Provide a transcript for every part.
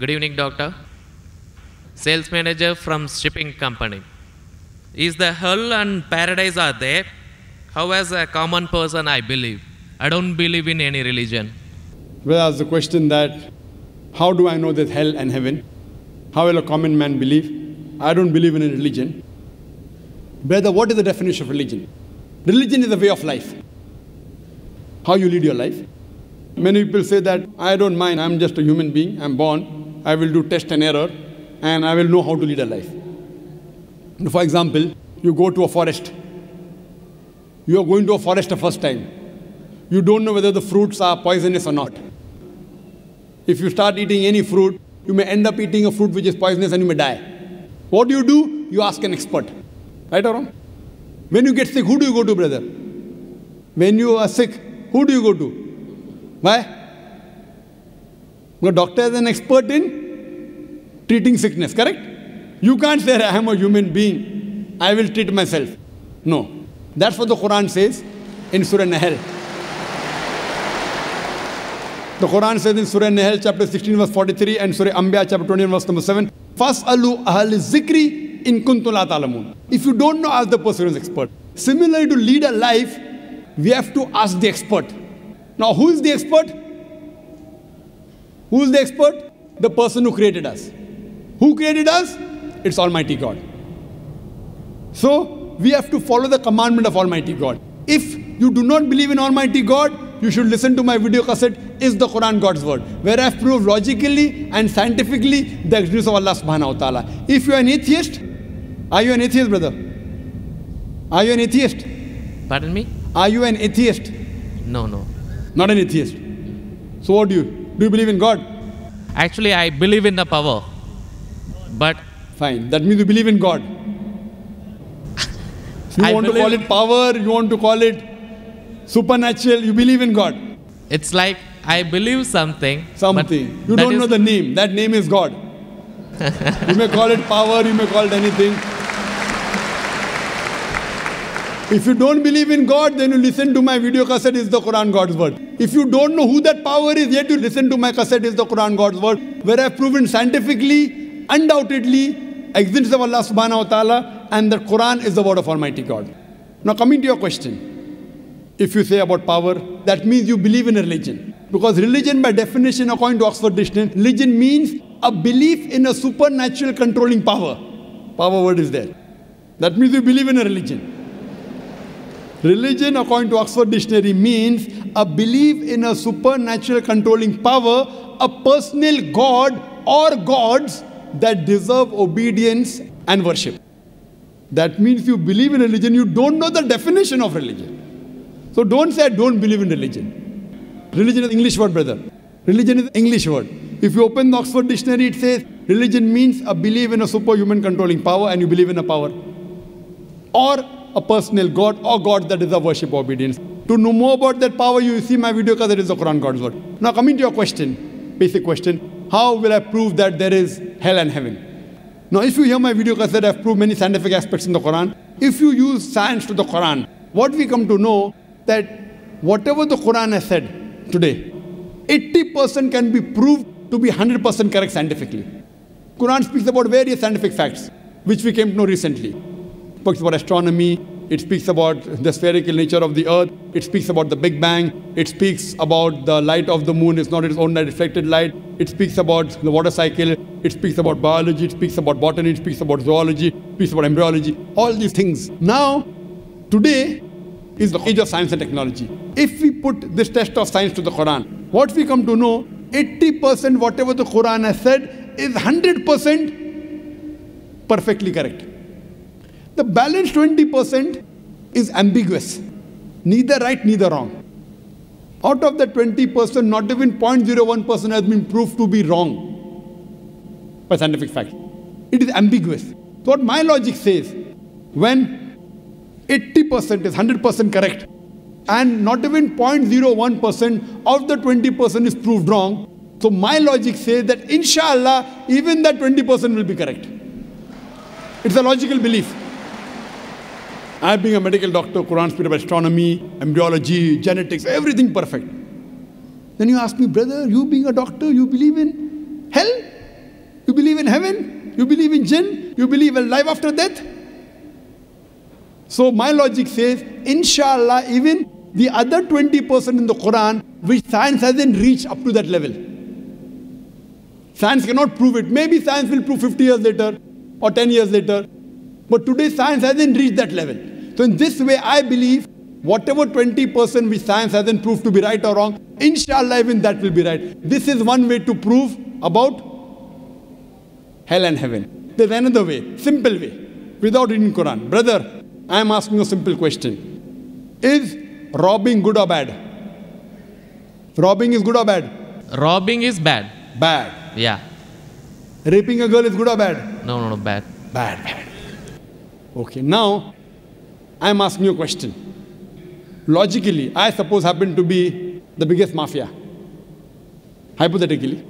Good evening, doctor. Sales manager from shipping company. Is the hell and paradise are there? How as a common person I believe? I don't believe in any religion. Well, ask the question that, how do I know there's hell and heaven? How will a common man believe? I don't believe in a religion. Brother, what is the definition of religion? Religion is a way of life. How you lead your life. Many people say that, I don't mind, I'm just a human being, I'm born, I will do test and error, and I will know how to lead a life. For example, you go to a forest. You are going to a forest the first time. You don't know whether the fruits are poisonous or not. If you start eating any fruit, you may end up eating a fruit which is poisonous and you may die. What do? You ask an expert. Right or wrong? When you get sick, who do you go to, brother? When you are sick, who do you go to? Why? The doctor is an expert in treating sickness, correct? You can't say, I am a human being, I will treat myself. No. That's what the Quran says in Surah Nahl. The Quran says in Surah Nahl, chapter 16, verse 43, and Surah Anbiya, chapter 20, verse number 7, فَاسْأَلُوا أَهْلِ الذِّكْرِ إِن كُنتُمْ لَا تَعْلَمُونَ. If you don't know, ask the person who is expert. Similarly, to lead a life, we have to ask the expert. Now, who is the expert? Who is the expert? The person who created us. Who created us? It's Almighty God. So, we have to follow the commandment of Almighty God. If you do not believe in Almighty God, you should listen to my video cassette, Is the Quran God's Word? Where I have proved logically and scientifically the existence of Allah subhanahu wa ta'ala. If you are an atheist, are you an atheist, brother? Are you an atheist? Pardon me? Are you an atheist? No. Not an atheist. So what do you? Do you believe in God? Actually, I believe in the power. But fine. That means you believe in God. You want to call it power, you want to call it supernatural, you believe in God. It's like I believe something. Something. You don't know the name. That name is God. You may call it power, you may call it anything. If you don't believe in God, then you listen to my video cassette, Is the Quran God's Word? If you don't know who that power is, yet you listen to my cassette, Is the Quran God's Word? Where I have proven scientifically, undoubtedly, existence of Allah subhanahu wa ta'ala, and the Quran is the word of Almighty God. Now coming to your question, if you say about power, that means you believe in a religion. Because religion by definition, according to Oxford Dictionary, religion means a belief in a supernatural controlling power. Power word is there. That means you believe in a religion. Religion, according to Oxford Dictionary, means a belief in a supernatural controlling power, a personal God or gods that deserve obedience and worship. That means you believe in religion, you don't know the definition of religion. So don't say, I don't believe in religion. Religion is English word, brother. Religion is English word. If you open the Oxford Dictionary, it says, religion means a belief in a superhuman controlling power, and you believe in a power. Or a personal God or God that deserve worship or obedience. To know more about that power, you see my video because that is the Quran God's Word. Now coming to your question, basic question, how will I prove that there is hell and heaven? Now if you hear my video cassette, I've proved many scientific aspects in the Quran. If you use science to the Quran, what we come to know that whatever the Quran has said today, 80% can be proved to be 100% correct scientifically. Quran speaks about various scientific facts, which we came to know recently. It speaks about astronomy, it speaks about the spherical nature of the earth, it speaks about the Big Bang, it speaks about the light of the moon is not its own reflected light, it speaks about the water cycle, it speaks about biology, it speaks about botany, it speaks about zoology, it speaks about embryology, all these things. Now, today is the age of science and technology. If we put this test of science to the Quran, what we come to know, 80% whatever the Quran has said is 100% perfectly correct. The balance 20% is ambiguous. Neither right, neither wrong. Out of the 20%, not even 0.01% has been proved to be wrong by scientific fact. It is ambiguous. So what my logic says, when 80% is 100% correct, and not even 0.01% of the 20% is proved wrong, so my logic says that inshallah, even that 20% will be correct. It's a logical belief. I being a medical doctor, Quran speaks about astronomy, embryology, genetics, everything perfect. Then you ask me, brother, you being a doctor, you believe in hell? believe in heaven? You believe in jinn? You believe in life after death? So my logic says, inshallah, even the other 20% in the Quran, which science hasn't reached up to that level. Science cannot prove it. Maybe science will prove 50 years later or 10 years later. But today science hasn't reached that level. So in this way, I believe whatever 20% which science hasn't proved to be right or wrong, inshallah, even that will be right. This is one way to prove about hell and heaven. There's another way, simple way, without reading Quran. Brother, I am asking a simple question. Is robbing good or bad? Robbing is good or bad? Robbing is bad. Bad. Yeah. Raping a girl is good or bad? No, bad. Bad. Okay, now I am asking you a question. Logically, I suppose happen to be the biggest mafia. Hypothetically.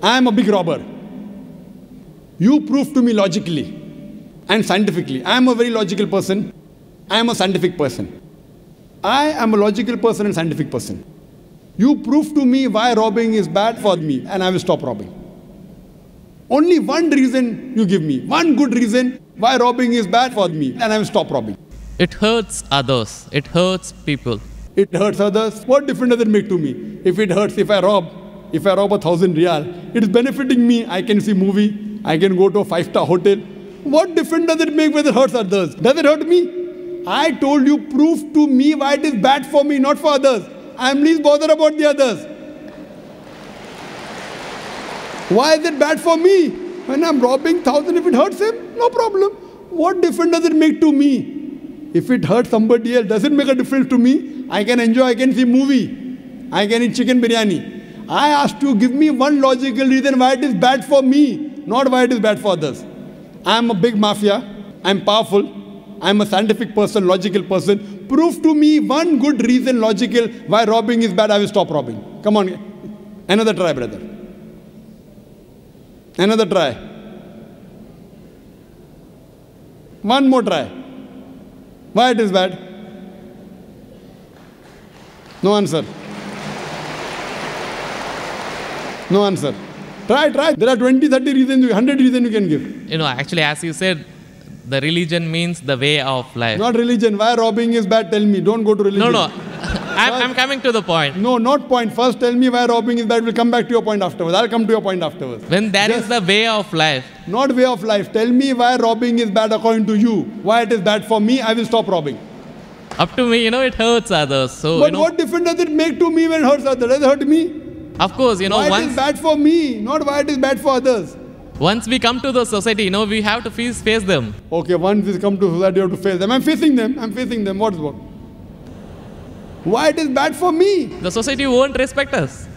I am a big robber. You prove to me logically and scientifically. I am a very logical person. I am a scientific person. I am a logical person and scientific person. You prove to me why robbing is bad for me, and I will stop robbing. Only one reason you give me, one good reason why robbing is bad for me, and I will stop robbing. It hurts others. It hurts people. It hurts others. What difference does it make to me? If it hurts, if I rob 1,000 riyal, it is benefiting me. I can see movie. I can go to a 5-star hotel. What difference does it make whether it hurts others? Does it hurt me? I told you, prove to me why it is bad for me, not for others. I am least bothered about the others. Why is it bad for me? When I am robbing 1,000, if it hurts him, no problem. What difference does it make to me? If it hurts somebody else, does it make a difference to me? I can enjoy, I can see movie. I can eat chicken biryani. I asked you, give me one logical reason why it is bad for me, not why it is bad for others. I am a big mafia. I am powerful. I am a scientific person, logical person. Prove to me one good reason, logical, why robbing is bad. I will stop robbing. Come on. Another try, brother. Another try. One more try. Why it is bad? No answer. No answer. Try. There are 20, 30 reasons, 100 reasons you can give. Actually, as you said, the religion means the way of life. Not religion. Why robbing is bad? Tell me. Don't go to religion. No. I'm coming to the point. No, not point. First tell me why robbing is bad. We'll come back to your point afterwards. I'll come to your point afterwards. When that is the way of life. Not way of life. Tell me why robbing is bad according to you. Why it is bad for me, I will stop robbing. Up to me, it hurts others. So, but what difference does it make to me when it hurts others? Does it hurt me? Of course, why it is bad for me, not why it is bad for others. Once we come to the society, we have to face them. Okay, once we come to society, you have to face them. I'm facing them. What's what? Why it is bad for me? The society won't respect us.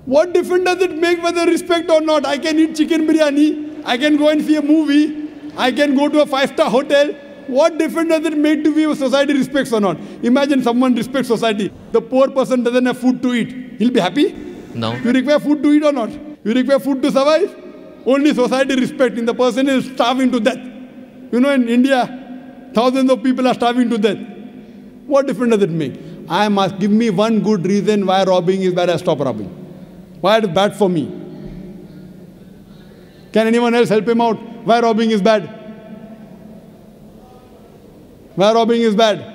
What difference does it make whether respect or not? I can eat chicken biryani. I can go and see a movie. I can go to a 5-star hotel. What difference does it make to me if society respects or not? Imagine someone respects society. The poor person doesn't have food to eat. He'll be happy? No. You require food to eat or not? You require food to survive? Only society respecting. The person is starving to death. In India, thousands of people are starving to death. What difference does it make? I must give me one good reason why robbing is bad. I stop robbing. Why it is bad for me? Can anyone else help him out? Why robbing is bad? Why robbing is bad?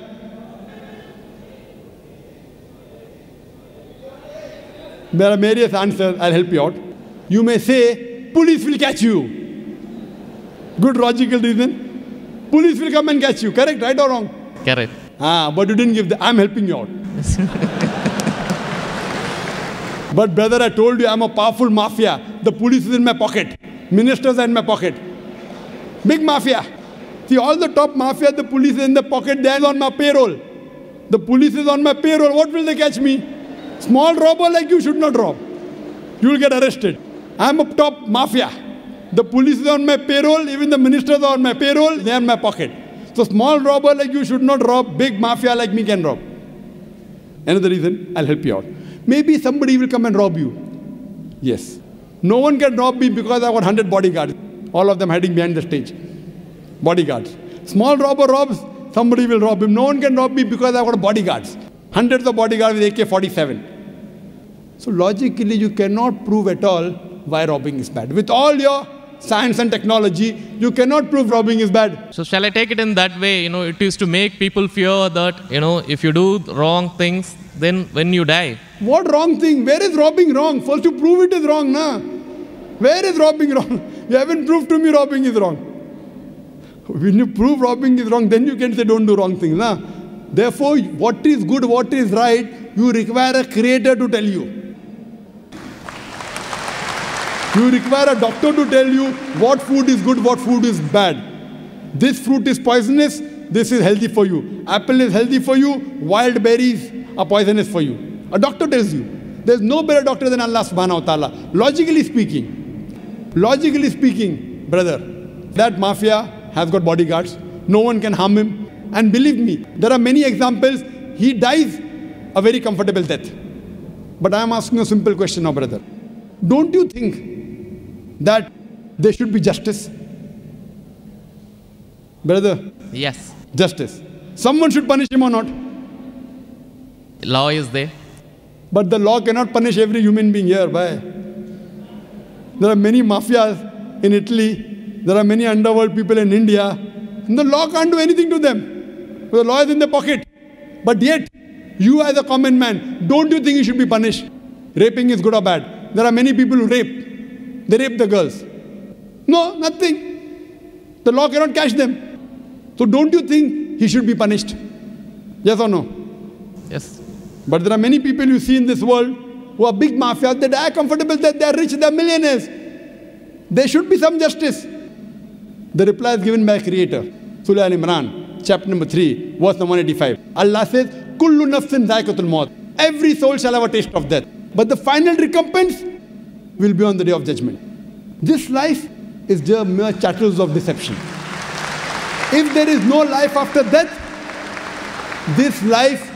There are various answers. I'll help you out. You may say, police will catch you. Good logical reason. Police will come and catch you. Correct, right or wrong? Correct. But you didn't give the... I'm helping you out. But brother, I told you I'm a powerful mafia. The police is in my pocket. Ministers are in my pocket. Big mafia. See, all the top mafia, the police is in the pocket. They are on my payroll. The police is on my payroll. What will they catch me? Small robber like you should not rob. You will get arrested. I'm a top mafia. The police is on my payroll. Even the ministers are on my payroll. They are in my pocket. So small robber like you should not rob. Big mafia like me can rob. Another reason, I'll help you out. Maybe somebody will come and rob you. Yes. No one can rob me because I've got 100 bodyguards. All of them hiding behind the stage. Bodyguards. Small robber robs, somebody will rob him. No one can rob me because I've got bodyguards. Hundreds of bodyguards with AK-47. So logically, you cannot prove at all why robbing is bad. With all your science and technology, you cannot prove robbing is bad. So shall I take it in that way? It is to make people fear that, if you do wrong things, then when you die. What wrong thing? Where is robbing wrong? First you prove it is wrong, na? Where is robbing wrong? You haven't proved to me robbing is wrong. When you prove robbing is wrong, then you can say don't do wrong things, na? Therefore, what is good, what is right, you require a creator to tell you. You require a doctor to tell you what food is good, what food is bad. This fruit is poisonous, this is healthy for you. Apple is healthy for you, wild berries are poisonous for you. A doctor tells you. There's no better doctor than Allah subhanahu wa ta'ala. Logically speaking, brother, that mafia has got bodyguards. No one can harm him. And believe me, there are many examples. He dies a very comfortable death. But I am asking a simple question now, brother. Don't you think that there should be justice? Brother? Yes. Justice. Someone should punish him or not? Law is there. But the law cannot punish every human being here. Why? There are many mafias in Italy. There are many underworld people in India. And the law can't do anything to them. The law is in their pocket. But yet, you as a common man, don't you think you should be punished? Raping is good or bad? There are many people who rape. They rape the girls. No, nothing. The law cannot catch them. So don't you think he should be punished? Yes or no? Yes. But there are many people you see in this world who are big mafias. They die comfortable, that they are rich, they are millionaires. There should be some justice. The reply is given by Creator. Surah Al-Imran, chapter number 3, verse number 185. Allah says, Kullu nafsin zaikatul maut. Every soul shall have a taste of death. But the final recompense will be on the day of judgment. This life is just mere chattels of deception. If there is no life after death, this life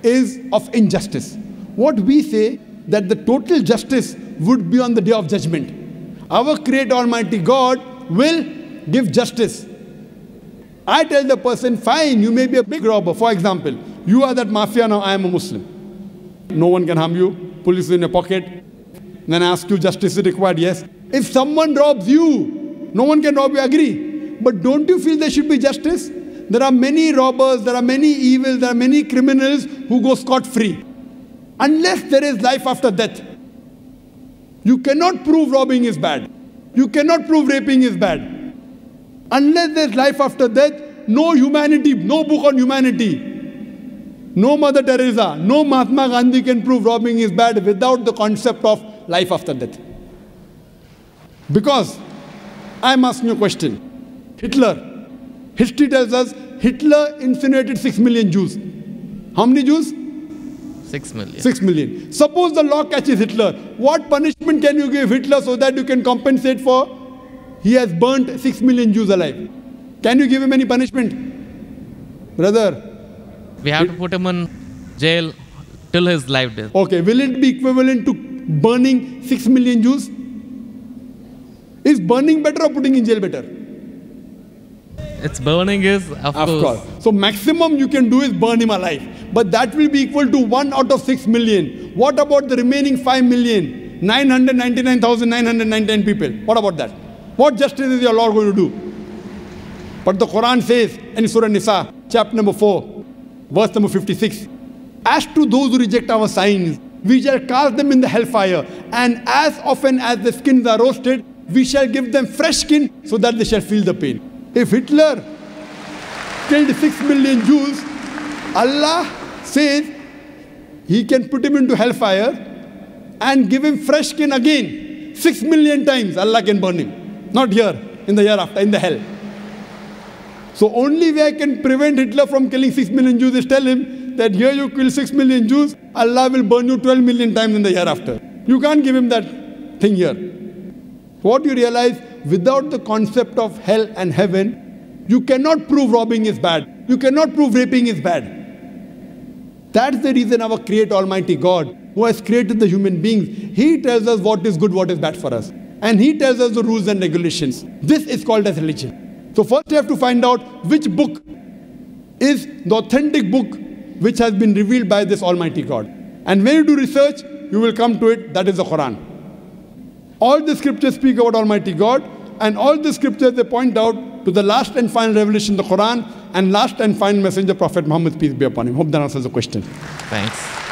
is of injustice. What we say, that the total justice would be on the day of judgment. Our Creator Almighty God will give justice. I tell the person, fine, you may be a big robber. For example, you are that mafia, now I am a Muslim. No one can harm you. Police is in your pocket. Then I ask you, justice is required? Yes. If someone robs you, no one can rob you, agree. But don't you feel there should be justice? There are many robbers, there are many evils, there are many criminals who go scot-free. Unless there is life after death. You cannot prove robbing is bad. You cannot prove raping is bad. Unless there is life after death, no humanity, no book on humanity, no Mother Teresa, no Mahatma Gandhi can prove robbing is bad without the concept of life after death. Because I am asking you a question. Hitler. History tells us Hitler incinerated 6 million Jews. How many Jews? 6 million. 6 million. Suppose the law catches Hitler. What punishment can you give Hitler so that you can compensate for he has burnt 6 million Jews alive? Can you give him any punishment? Brother. We have to put him in jail till his life death. Okay, will it be equivalent to burning 6 million Jews? Is burning better or putting in jail better? It's burning is, of course. So maximum you can do is burn him alive. But that will be equal to 1 out of 6 million. What about the remaining 5,999,999 people? What about that? What justice is your Lord going to do? But the Quran says in Surah Nisa, chapter number 4, verse number 56, as to those who reject our signs, we shall cast them in the hellfire, and as often as the skins are roasted, we shall give them fresh skin so that they shall feel the pain. If Hitler killed 6 million Jews, Allah says he can put him into hellfire and give him fresh skin again. 6 million times Allah can burn him. Not here, in the hereafter, in the hell. So only way I can prevent Hitler from killing 6 million Jews is tell him that here you kill 6 million Jews, Allah will burn you 12 million times in the hereafter. You can't give him that thing here. What you realize, without the concept of hell and heaven, you cannot prove robbing is bad. You cannot prove raping is bad. That's the reason our Creator Almighty God, who has created the human beings, He tells us what is good, what is bad for us. And He tells us the rules and regulations. This is called as religion. So first you have to find out which book is the authentic book which has been revealed by this Almighty God. And when you do research, you will come to it, that is the Quran. All the scriptures speak about Almighty God, and all the scriptures, they point out to the last and final revelation, the Quran, and last and final messenger, Prophet Muhammad, peace be upon him. Hope that answers the question. Thanks.